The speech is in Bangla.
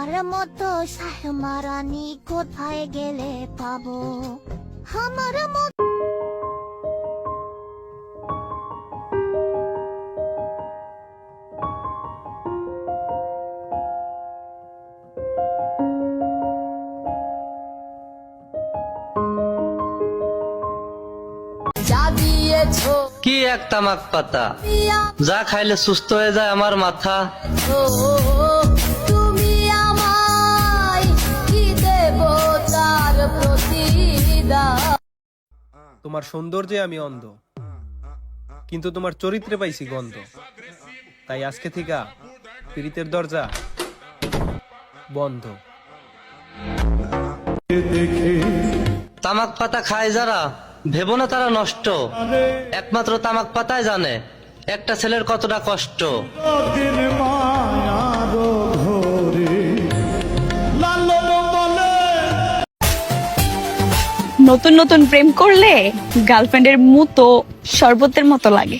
আমার মতো শাহমারানি কোথায় গেলে পাবো? আমার মতো যা দিয়েছো কি এক তামাক পাতা, যা খাইলে সুস্থ হয়ে যায় আমার মাথা। তুমি আমায় কি দেব তার প্রতিদান? তোমার সৌন্দর্যে আমি অন্ধ, কিন্তু তোমার চরিত্রে পাইছি গন্ধ। তাই আজকে থেকে পীড়িতের দরজা বন্ধ। তামাক পাতা খায় যারা, ভেবো না তারা নষ্ট। একমাত্র তামাক পাতায় জানে একটা ছেলের কতটা কষ্ট। নতুন নতুন প্রেম করলে গার্লফ্রেন্ডের মতো শরবতের মতো লাগে।